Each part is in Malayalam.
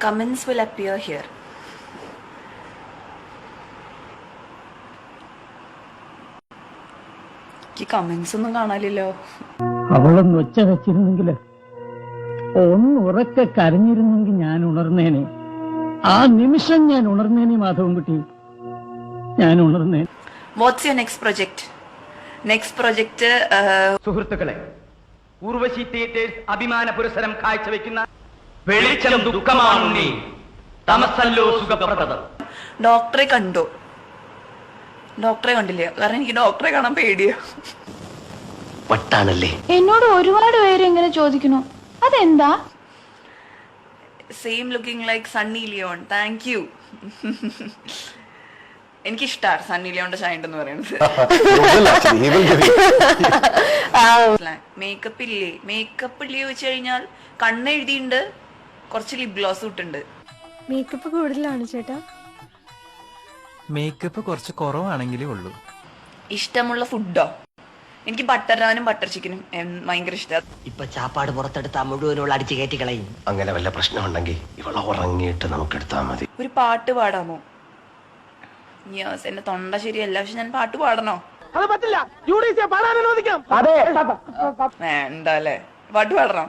Comments will appear here. Comments ഒന്നും കാണാനില്ലല്ലോ. അവളൊന്ന് ഒച്ച വെച്ചിരുന്നെങ്കില്, ഒന്ന് ഉറക്കെ കരഞ്ഞിരുന്നെങ്കിൽ ഞാൻ ഉണർന്നേനെ. ആ നിമിഷം ഞാൻ ഉണർന്നേനെ. മാധവൻകുട്ടി, ഞാൻ ഉണർന്നേ. What's your next project? Next project സുഹൃത്തുക്കളെ, ഊർവശി തിയേറ്റേഴ്സ് അഭിമാന പുരസ്സരം കാഴ്ചവെക്കുന്ന വെളിച്ചം ദുഃഖമാണുണ്ണി, തമസല്ലോ സുഖപ്രദം. ഡോക്ടറെ കണ്ടോ? ഡോക്ടറെ കണ്ടില്ല, കാരണം എനിക്ക് ഡോക്ടറെ കാണാൻ പേടിയാ. വട്ടാണല്ലേ. എന്നോട് ഒരുപാട് പേര് ഇങ്ങനെ ചോദിക്കുന്നു, അതെന്താ? Same looking like Sunny Leone. Thank you. എനിക്കിഷ്ടാണ് സണ്ണി ലിയോന്റെ ഷൈൻ എന്ന് പറയുന്നത്. മേക്കപ്പ് ഇല്ലേ? മേക്കപ്പ് ഇല്ലേ ചോദിച്ചു കഴിഞ്ഞാൽ കണ്ണെഴുതിയുണ്ട്, കുറച്ച് ലിപ് ഗ്ലോസ് ഇട്ടുണ്ട്. മേക്കപ്പ് കൂടുതലാണ് ചേട്ടാ. മേക്കപ്പ് കുറച്ച് കുറവാണെങ്കിലേ ഉള്ളൂ. ഇഷ്ടമുള്ള ഫുഡോ? എനിക്ക് ബട്ടർ നാനും ബട്ടർ ചിക്കനും ഭയങ്കര ഇഷ്ടമാണ്. ഇപ്പൊ ചാപ്പാട് പുറത്തെടുത്താ മുഴുവനുള്ള അടിച്ചു കയറ്റി കളയും. അങ്ങനെ വല്ല പ്രശ്നമുണ്ടെങ്കിൽ ഇവളെ ഉറങ്ങിയിട്ട് നമുക്ക് എടുത്താൽ മതി. ഒരു പാട്ട് പാടാമോ? യെസ്, എന്റെ തൊണ്ട ശരിയല്ല, പക്ഷെ ഞാൻ പാട്ട് പാടണോ? അത് പറ്റില്ല, പാടാൻ അനുവദിക്കാം. വേണ്ട അല്ലേ? പാട്ട് പാടണം.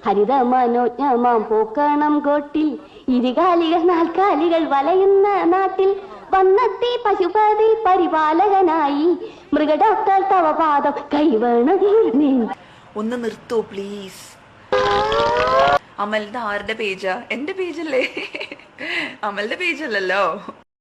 ഹരിത മനോജ്ഞമാം പൂക്കണം കോട്ടിൽ ഇരുകാലികൾ നാൽക്കാലികൾ വലയുന്ന നാട്ടിൽ വന്നെത്തി പശുപതി പരിപാലകനായി മൃഗഡോക്ടർ തവ പാദം കൈവേണം. ഒന്ന് നിർത്തോ പ്ലീസ്. അമലിന്റെ ആരുടെ പേജാ? എന്റെ പേജല്ലേ? അമലിന്റെ പേജല്ലല്ലോ.